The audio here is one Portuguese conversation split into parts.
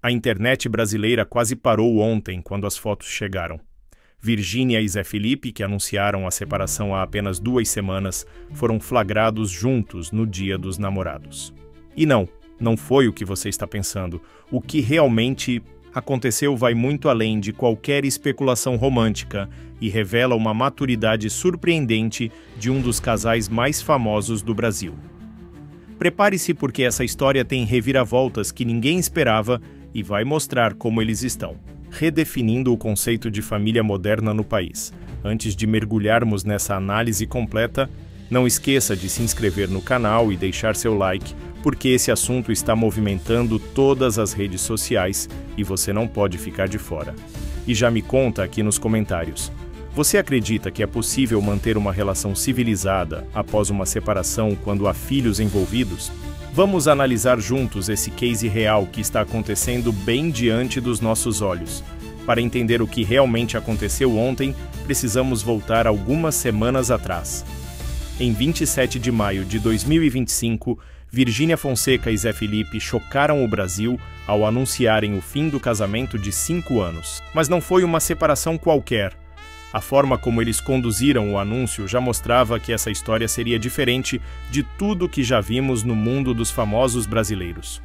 A internet brasileira quase parou ontem quando as fotos chegaram. Virgínia e Zé Felipe, que anunciaram a separação há apenas 2 semanas, foram flagrados juntos no Dia dos Namorados. E não foi o que você está pensando. O que realmente aconteceu vai muito além de qualquer especulação romântica e revela uma maturidade surpreendente de um dos casais mais famosos do Brasil. Prepare-se porque essa história tem reviravoltas que ninguém esperava e vai mostrar como eles estão redefinindo o conceito de família moderna no país. Antes de mergulharmos nessa análise completa, não esqueça de se inscrever no canal e deixar seu like, porque esse assunto está movimentando todas as redes sociais e você não pode ficar de fora. E já me conta aqui nos comentários, você acredita que é possível manter uma relação civilizada após uma separação quando há filhos envolvidos? Vamos analisar juntos esse case real que está acontecendo bem diante dos nossos olhos. Para entender o que realmente aconteceu ontem, precisamos voltar algumas semanas atrás. Em 27 de maio de 2025, Virgínia Fonseca e Zé Felipe chocaram o Brasil ao anunciarem o fim do casamento de 5 anos. Mas não foi uma separação qualquer. A forma como eles conduziram o anúncio já mostrava que essa história seria diferente de tudo que já vimos no mundo dos famosos brasileiros.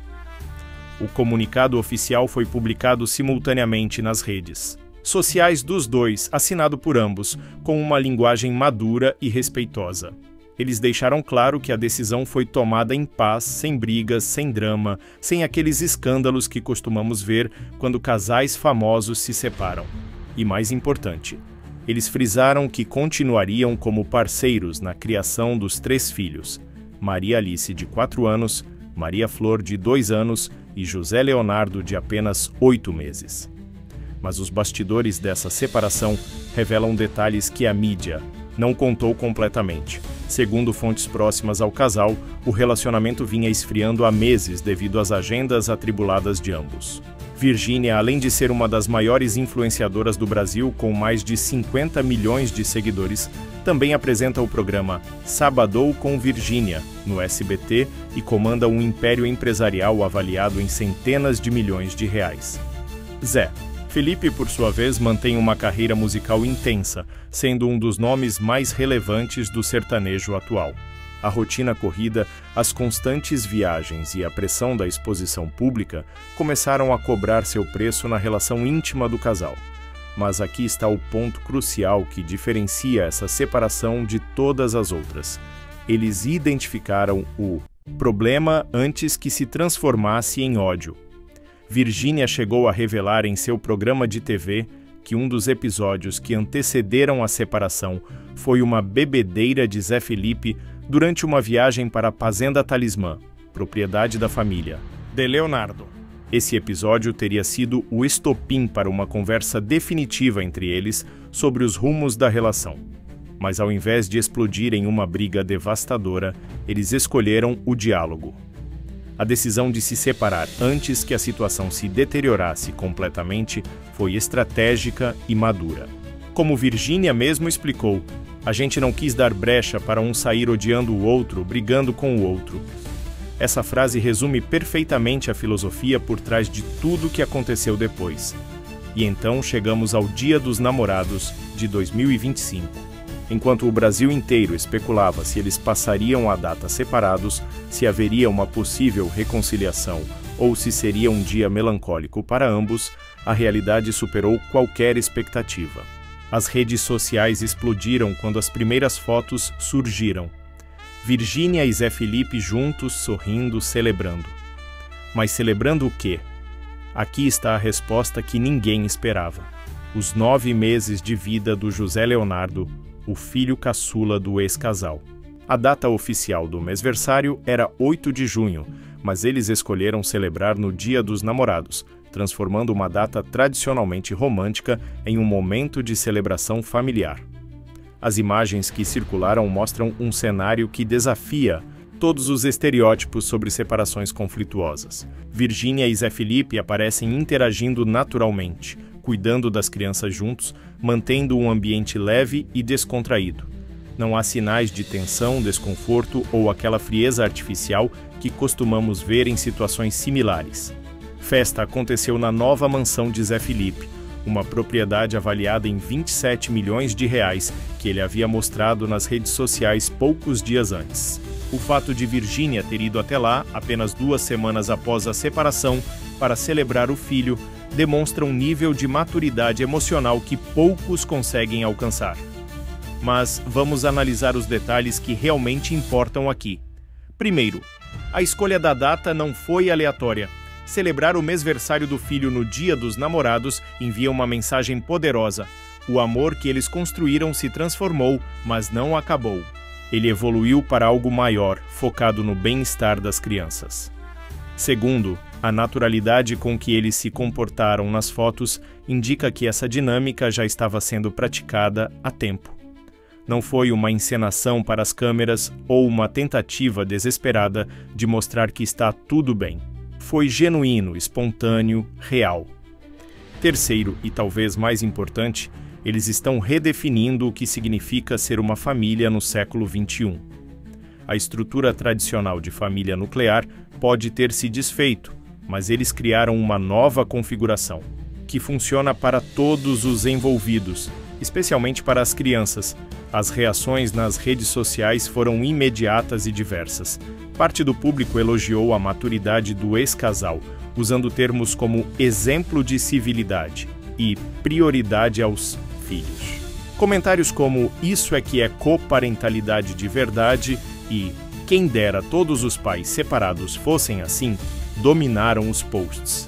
O comunicado oficial foi publicado simultaneamente nas redes sociais dos dois, assinado por ambos, com uma linguagem madura e respeitosa. Eles deixaram claro que a decisão foi tomada em paz, sem brigas, sem drama, sem aqueles escândalos que costumamos ver quando casais famosos se separam. E mais importante, eles frisaram que continuariam como parceiros na criação dos 3 filhos, Maria Alice, de 4 anos, Maria Flor, de 2 anos e José Leonardo, de apenas 8 meses. Mas os bastidores dessa separação revelam detalhes que a mídia não contou completamente. Segundo fontes próximas ao casal, o relacionamento vinha esfriando há meses devido às agendas atribuladas de ambos. Virgínia, além de ser uma das maiores influenciadoras do Brasil, com mais de 50 milhões de seguidores, também apresenta o programa Sabadão com Virgínia, no SBT, e comanda um império empresarial avaliado em centenas de milhões de reais. Zé Felipe, por sua vez, mantém uma carreira musical intensa, sendo um dos nomes mais relevantes do sertanejo atual. A rotina corrida, as constantes viagens e a pressão da exposição pública começaram a cobrar seu preço na relação íntima do casal. Mas aqui está o ponto crucial que diferencia essa separação de todas as outras. Eles identificaram o problema antes que se transformasse em ódio. Virgínia chegou a revelar em seu programa de TV que um dos episódios que antecederam a separação foi uma bebedeira de Zé Felipe durante uma viagem para a Fazenda Talismã, propriedade da família de Leonardo. Esse episódio teria sido o estopim para uma conversa definitiva entre eles sobre os rumos da relação. Mas ao invés de explodir em uma briga devastadora, eles escolheram o diálogo. A decisão de se separar antes que a situação se deteriorasse completamente foi estratégica e madura. Como Virgínia mesmo explicou, a gente não quis dar brecha para um sair odiando o outro, brigando com o outro. Essa frase resume perfeitamente a filosofia por trás de tudo que aconteceu depois. E então chegamos ao Dia dos Namorados de 2025. Enquanto o Brasil inteiro especulava se eles passariam a data separados, se haveria uma possível reconciliação ou se seria um dia melancólico para ambos, a realidade superou qualquer expectativa. As redes sociais explodiram quando as primeiras fotos surgiram. Virgínia e Zé Felipe juntos, sorrindo, celebrando. Mas celebrando o quê? Aqui está a resposta que ninguém esperava. Os 9 meses de vida do José Leonardo, o filho caçula do ex-casal. A data oficial do mêsversário era 8 de junho, mas eles escolheram celebrar no Dia dos Namorados, transformando uma data tradicionalmente romântica em um momento de celebração familiar. As imagens que circularam mostram um cenário que desafia todos os estereótipos sobre separações conflituosas. Virgínia e Zé Felipe aparecem interagindo naturalmente, cuidando das crianças juntos, mantendo um ambiente leve e descontraído. Não há sinais de tensão, desconforto ou aquela frieza artificial que costumamos ver em situações similares. festa aconteceu na nova mansão de Zé Felipe, uma propriedade avaliada em 27 milhões de reais que ele havia mostrado nas redes sociais poucos dias antes. O fato de Virgínia ter ido até lá, apenas 2 semanas após a separação, para celebrar o filho, demonstra um nível de maturidade emocional que poucos conseguem alcançar. Mas vamos analisar os detalhes que realmente importam aqui. Primeiro, a escolha da data não foi aleatória. Celebrar o mêsversário do filho no Dia dos Namorados envia uma mensagem poderosa. O amor que eles construíram se transformou, mas não acabou. Ele evoluiu para algo maior, focado no bem-estar das crianças. Segundo, a naturalidade com que eles se comportaram nas fotos indica que essa dinâmica já estava sendo praticada há tempo. Não foi uma encenação para as câmeras ou uma tentativa desesperada de mostrar que está tudo bem. Foi genuíno, espontâneo, real. Terceiro, e talvez mais importante, eles estão redefinindo o que significa ser uma família no século XXI. A estrutura tradicional de família nuclear pode ter se desfeito, mas eles criaram uma nova configuração, que funciona para todos os envolvidos, especialmente para as crianças. As reações nas redes sociais foram imediatas e diversas. Parte do público elogiou a maturidade do ex-casal, usando termos como exemplo de civilidade e prioridade aos filhos. Comentários como "isso é que é coparentalidade de verdade" e "quem dera todos os pais separados fossem assim" dominaram os posts.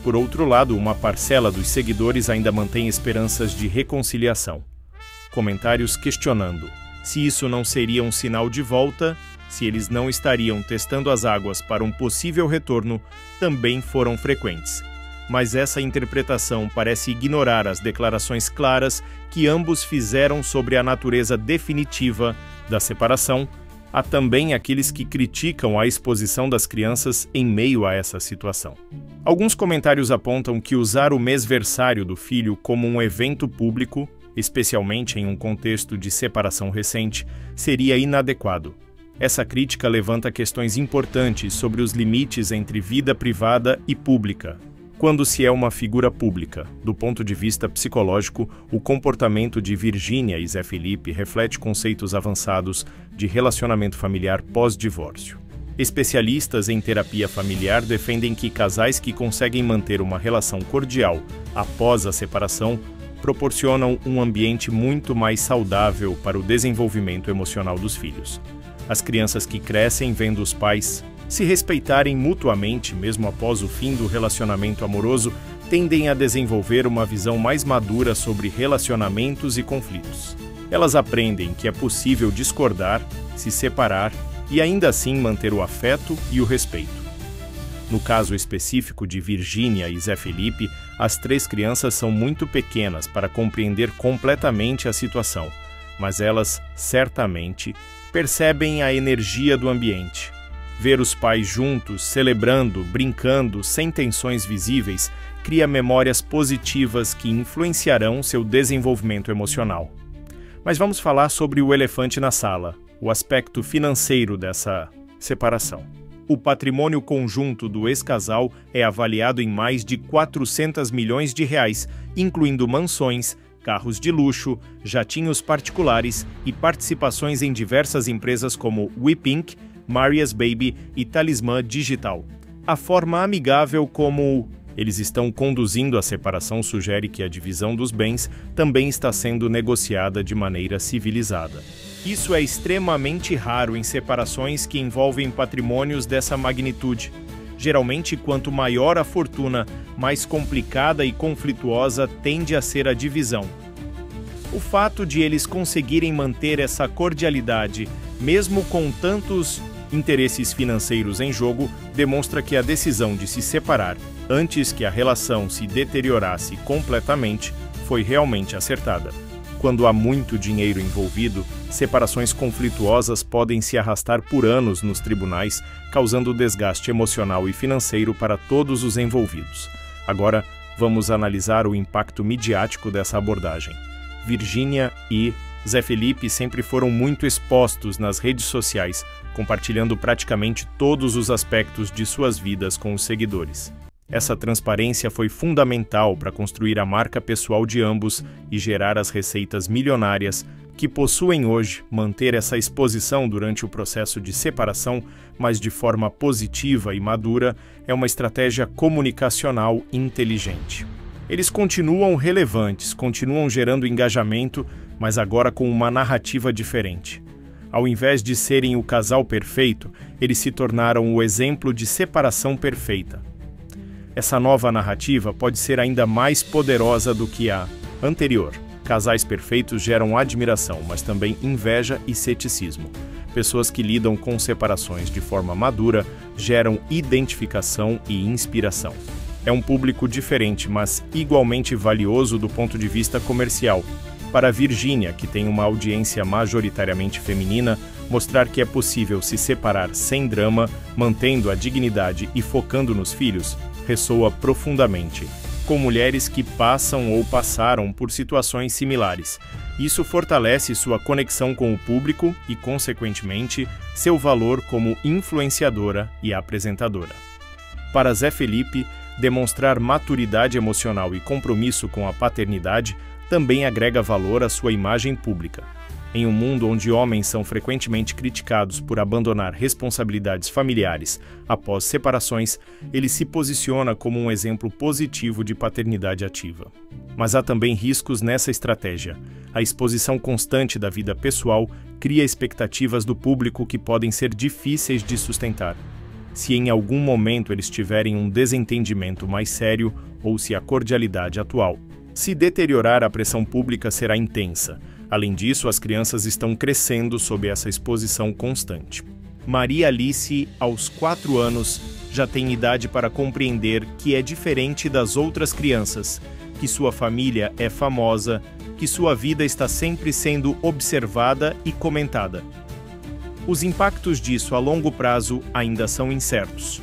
Por outro lado, uma parcela dos seguidores ainda mantém esperanças de reconciliação. Comentários questionando se isso não seria um sinal de volta, se eles não estariam testando as águas para um possível retorno, também foram frequentes. Mas essa interpretação parece ignorar as declarações claras que ambos fizeram sobre a natureza definitiva da separação. Há também aqueles que criticam a exposição das crianças em meio a essa situação. Alguns comentários apontam que usar o mêsversário do filho como um evento público, especialmente em um contexto de separação recente, seria inadequado. Essa crítica levanta questões importantes sobre os limites entre vida privada e pública. Quando se é uma figura pública, do ponto de vista psicológico, o comportamento de Virgínia e Zé Felipe reflete conceitos avançados de relacionamento familiar pós-divórcio. Especialistas em terapia familiar defendem que casais que conseguem manter uma relação cordial após a separação proporcionam um ambiente muito mais saudável para o desenvolvimento emocional dos filhos. As crianças que crescem vendo os pais se respeitarem mutuamente, mesmo após o fim do relacionamento amoroso, tendem a desenvolver uma visão mais madura sobre relacionamentos e conflitos. Elas aprendem que é possível discordar, se separar e ainda assim manter o afeto e o respeito. No caso específico de Virgínia e Zé Felipe, as 3 crianças são muito pequenas para compreender completamente a situação, mas elas, certamente, percebem a energia do ambiente. Ver os pais juntos, celebrando, brincando, sem tensões visíveis, cria memórias positivas que influenciarão seu desenvolvimento emocional. Mas vamos falar sobre o elefante na sala, o aspecto financeiro dessa separação. O patrimônio conjunto do ex-casal é avaliado em mais de 400 milhões de reais, incluindo mansões, carros de luxo, jatinhos particulares e participações em diversas empresas como WePink, Maria's Baby e Talismã Digital. A forma amigável como eles estão conduzindo a separação sugere que a divisão dos bens também está sendo negociada de maneira civilizada. Isso é extremamente raro em separações que envolvem patrimônios dessa magnitude. Geralmente, quanto maior a fortuna, mais complicada e conflituosa tende a ser a divisão. O fato de eles conseguirem manter essa cordialidade, mesmo com tantos interesses financeiros em jogo, demonstra que a decisão de se separar antes que a relação se deteriorasse completamente foi realmente acertada. Quando há muito dinheiro envolvido, separações conflituosas podem se arrastar por anos nos tribunais, causando desgaste emocional e financeiro para todos os envolvidos. Agora, vamos analisar o impacto midiático dessa abordagem. Virgínia e Zé Felipe sempre foram muito expostos nas redes sociais, compartilhando praticamente todos os aspectos de suas vidas com os seguidores. Essa transparência foi fundamental para construir a marca pessoal de ambos e gerar as receitas milionárias que possuem hoje. Manter essa exposição durante o processo de separação, mas de forma positiva e madura, é uma estratégia comunicacional inteligente. Eles continuam relevantes, continuam gerando engajamento, mas agora com uma narrativa diferente. Ao invés de serem o casal perfeito, eles se tornaram o exemplo de separação perfeita. Essa nova narrativa pode ser ainda mais poderosa do que a anterior. Casais perfeitos geram admiração, mas também inveja e ceticismo. Pessoas que lidam com separações de forma madura geram identificação e inspiração. É um público diferente, mas igualmente valioso do ponto de vista comercial. Para Virgínia, que tem uma audiência majoritariamente feminina, mostrar que é possível se separar sem drama, mantendo a dignidade e focando nos filhos, ressoa profundamente com mulheres que passam ou passaram por situações similares. Isso fortalece sua conexão com o público e, consequentemente, seu valor como influenciadora e apresentadora. Para Zé Felipe, demonstrar maturidade emocional e compromisso com a paternidade também agrega valor à sua imagem pública. Em um mundo onde homens são frequentemente criticados por abandonar responsabilidades familiares após separações, ele se posiciona como um exemplo positivo de paternidade ativa. Mas há também riscos nessa estratégia. A exposição constante da vida pessoal cria expectativas do público que podem ser difíceis de sustentar. Se em algum momento eles tiverem um desentendimento mais sério ou se a cordialidade atual se deteriorar, a pressão pública será intensa. Além disso, as crianças estão crescendo sob essa exposição constante. Maria Alice, aos 4 anos, já tem idade para compreender que é diferente das outras crianças, que sua família é famosa, que sua vida está sempre sendo observada e comentada. Os impactos disso a longo prazo ainda são incertos.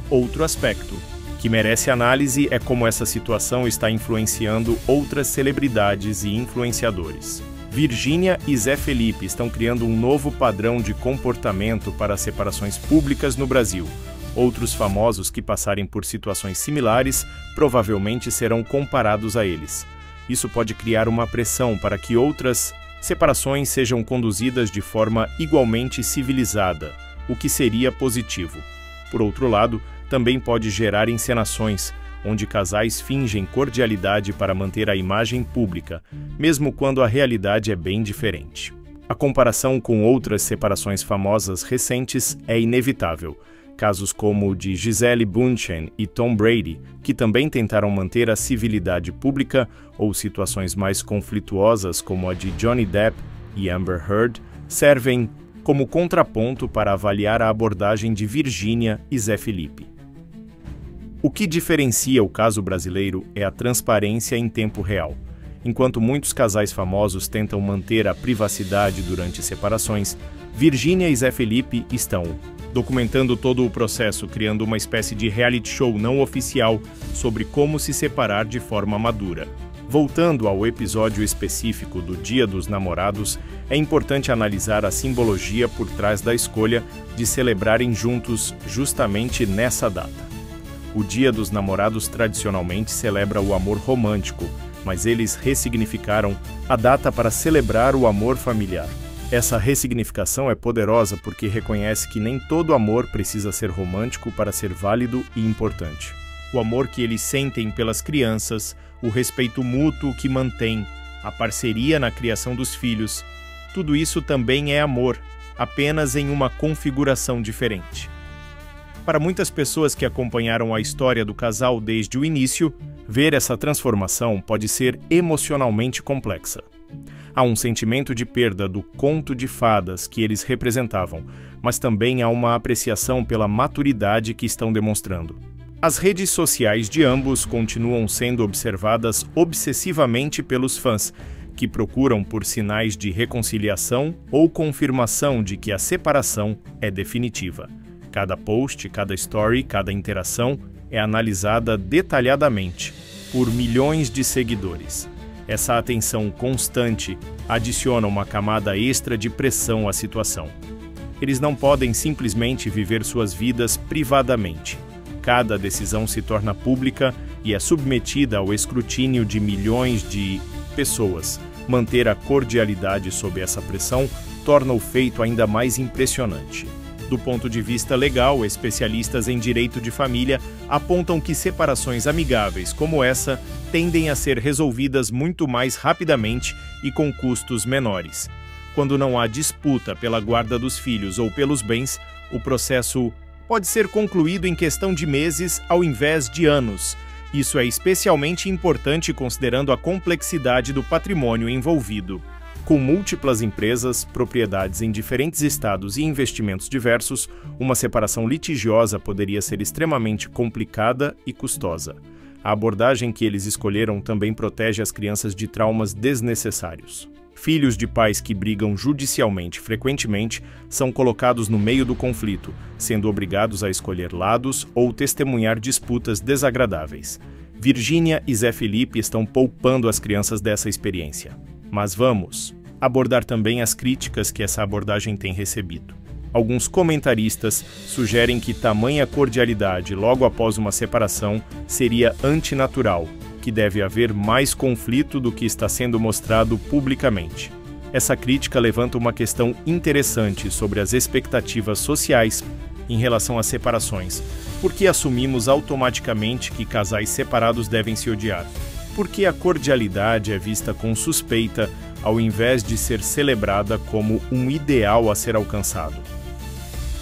Outro aspecto que merece análise é como essa situação está influenciando outras celebridades e influenciadores. Virgínia e Zé Felipe estão criando um novo padrão de comportamento para as separações públicas no Brasil. Outros famosos que passarem por situações similares provavelmente serão comparados a eles. Isso pode criar uma pressão para que outras separações sejam conduzidas de forma igualmente civilizada, o que seria positivo. Por outro lado, também pode gerar encenações, onde casais fingem cordialidade para manter a imagem pública, mesmo quando a realidade é bem diferente. A comparação com outras separações famosas recentes é inevitável. Casos como o de Gisele Bündchen e Tom Brady, que também tentaram manter a civilidade pública, ou situações mais conflituosas como a de Johnny Depp e Amber Heard, servem como contraponto para avaliar a abordagem de Virgínia e Zé Felipe. O que diferencia o caso brasileiro é a transparência em tempo real. Enquanto muitos casais famosos tentam manter a privacidade durante separações, Virgínia e Zé Felipe estão documentando todo o processo, criando uma espécie de reality show não oficial sobre como se separar de forma madura. Voltando ao episódio específico do Dia dos Namorados, é importante analisar a simbologia por trás da escolha de celebrarem juntos justamente nessa data. O Dia dos Namorados tradicionalmente celebra o amor romântico, mas eles ressignificaram a data para celebrar o amor familiar. Essa ressignificação é poderosa porque reconhece que nem todo amor precisa ser romântico para ser válido e importante. O amor que eles sentem pelas crianças, o respeito mútuo que mantém, a parceria na criação dos filhos, tudo isso também é amor, apenas em uma configuração diferente. Para muitas pessoas que acompanharam a história do casal desde o início, ver essa transformação pode ser emocionalmente complexa. Há um sentimento de perda do conto de fadas que eles representavam, mas também há uma apreciação pela maturidade que estão demonstrando. As redes sociais de ambos continuam sendo observadas obsessivamente pelos fãs, que procuram por sinais de reconciliação ou confirmação de que a separação é definitiva. Cada post, cada story, cada interação é analisada detalhadamente por milhões de seguidores. Essa atenção constante adiciona uma camada extra de pressão à situação. Eles não podem simplesmente viver suas vidas privadamente. cada decisão se torna pública e é submetida ao escrutínio de milhões de pessoas. Manter a cordialidade sob essa pressão torna o feito ainda mais impressionante. Do ponto de vista legal, especialistas em direito de família apontam que separações amigáveis como essa tendem a ser resolvidas muito mais rapidamente e com custos menores. Quando não há disputa pela guarda dos filhos ou pelos bens, o processo pode ser concluído em questão de meses ao invés de anos. Isso é especialmente importante considerando a complexidade do patrimônio envolvido. Com múltiplas empresas, propriedades em diferentes estados e investimentos diversos, uma separação litigiosa poderia ser extremamente complicada e custosa. A abordagem que eles escolheram também protege as crianças de traumas desnecessários. Filhos de pais que brigam judicialmente frequentemente são colocados no meio do conflito, sendo obrigados a escolher lados ou testemunhar disputas desagradáveis. Virgínia e Zé Felipe estão poupando as crianças dessa experiência. Mas vamos abordar também as críticas que essa abordagem tem recebido. Alguns comentaristas sugerem que tamanha cordialidade logo após uma separação seria antinatural, que deve haver mais conflito do que está sendo mostrado publicamente. Essa crítica levanta uma questão interessante sobre as expectativas sociais em relação às separações. Por que assumimos automaticamente que casais separados devem se odiar? Por que a cordialidade é vista com suspeita ao invés de ser celebrada como um ideal a ser alcançado?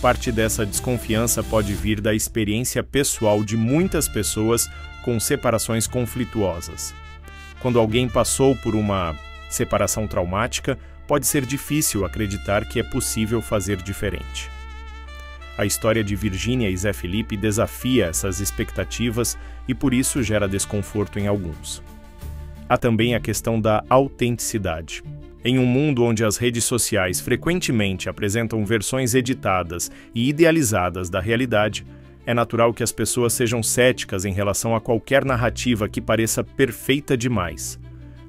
Parte dessa desconfiança pode vir da experiência pessoal de muitas pessoas com separações conflituosas. Quando alguém passou por uma separação traumática, pode ser difícil acreditar que é possível fazer diferente. A história de Virgínia e Zé Felipe desafia essas expectativas e por isso gera desconforto em alguns. Há também a questão da autenticidade. Em um mundo onde as redes sociais frequentemente apresentam versões editadas e idealizadas da realidade, é natural que as pessoas sejam céticas em relação a qualquer narrativa que pareça perfeita demais.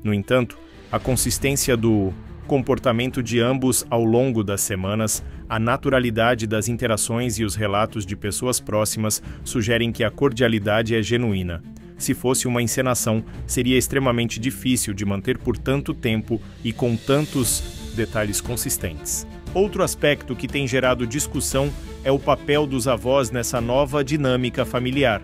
No entanto, a consistência do comportamento de ambos ao longo das semanas, a naturalidade das interações e os relatos de pessoas próximas sugerem que a cordialidade é genuína. Se fosse uma encenação, seria extremamente difícil de manter por tanto tempo e com tantos detalhes consistentes. Outro aspecto que tem gerado discussão é o papel dos avós nessa nova dinâmica familiar.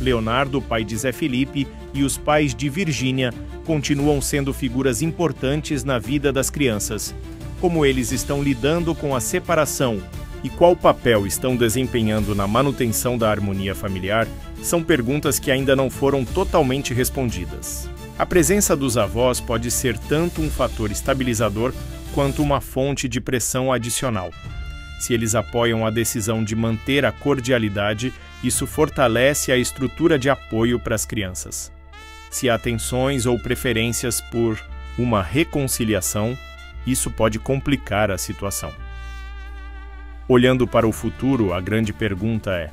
Leonardo, pai de Zé Felipe, e os pais de Virgínia continuam sendo figuras importantes na vida das crianças. Como eles estão lidando com a separação e qual papel estão desempenhando na manutenção da harmonia familiar são perguntas que ainda não foram totalmente respondidas. A presença dos avós pode ser tanto um fator estabilizador quanto uma fonte de pressão adicional. Se eles apoiam a decisão de manter a cordialidade, isso fortalece a estrutura de apoio para as crianças. Se há tensões ou preferências por uma reconciliação, isso pode complicar a situação. Olhando para o futuro, a grande pergunta é: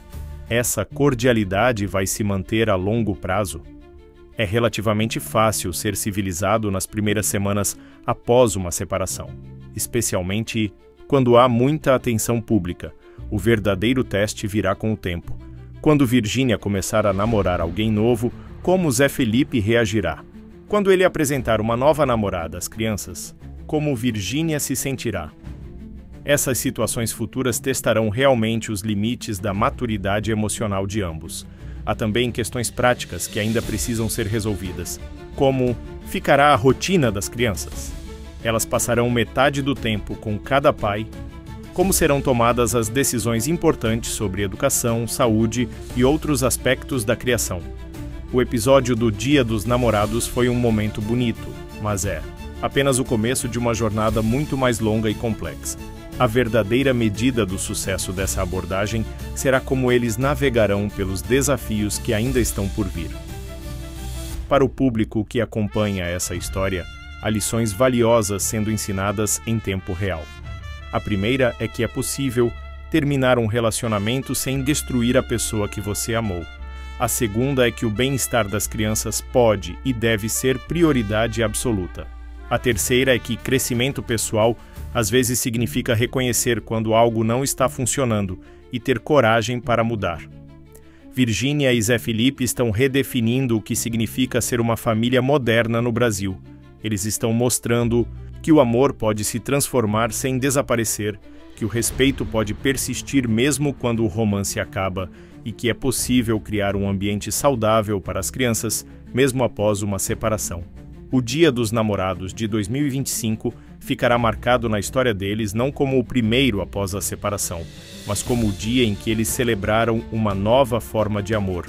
essa cordialidade vai se manter a longo prazo? É relativamente fácil ser civilizado nas primeiras semanas após uma separação, especialmente quando há muita atenção pública. O verdadeiro teste virá com o tempo. Quando Virgínia começar a namorar alguém novo, como Zé Felipe reagirá? Quando ele apresentar uma nova namorada às crianças, como Virgínia se sentirá? Essas situações futuras testarão realmente os limites da maturidade emocional de ambos. Há também questões práticas que ainda precisam ser resolvidas, como ficará a rotina das crianças? Elas passarão metade do tempo com cada pai? Como serão tomadas as decisões importantes sobre educação, saúde e outros aspectos da criação? O episódio do Dia dos Namorados foi um momento bonito, mas é apenas o começo de uma jornada muito mais longa e complexa. A verdadeira medida do sucesso dessa abordagem será como eles navegarão pelos desafios que ainda estão por vir. Para o público que acompanha essa história, há lições valiosas sendo ensinadas em tempo real. A primeira é que é possível terminar um relacionamento sem destruir a pessoa que você amou. A segunda é que o bem-estar das crianças pode e deve ser prioridade absoluta. A terceira é que crescimento pessoal às vezes significa reconhecer quando algo não está funcionando e ter coragem para mudar. Virgínia e Zé Felipe estão redefinindo o que significa ser uma família moderna no Brasil. Eles estão mostrando que o amor pode se transformar sem desaparecer, que o respeito pode persistir mesmo quando o romance acaba e que é possível criar um ambiente saudável para as crianças, mesmo após uma separação. O Dia dos Namorados de 2025 ficará marcado na história deles não como o primeiro após a separação, mas como o dia em que eles celebraram uma nova forma de amor,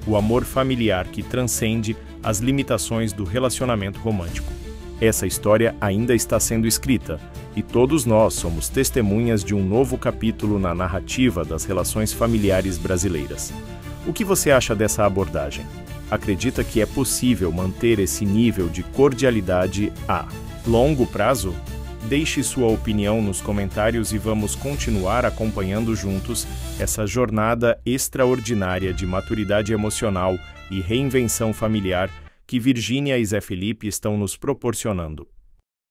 o amor familiar que transcende as limitações do relacionamento romântico. Essa história ainda está sendo escrita, e todos nós somos testemunhas de um novo capítulo na narrativa das relações familiares brasileiras. O que você acha dessa abordagem? Acredita que é possível manter esse nível de cordialidade a longo prazo? Deixe sua opinião nos comentários e vamos continuar acompanhando juntos essa jornada extraordinária de maturidade emocional e reinvenção familiar que Virgínia e Zé Felipe estão nos proporcionando.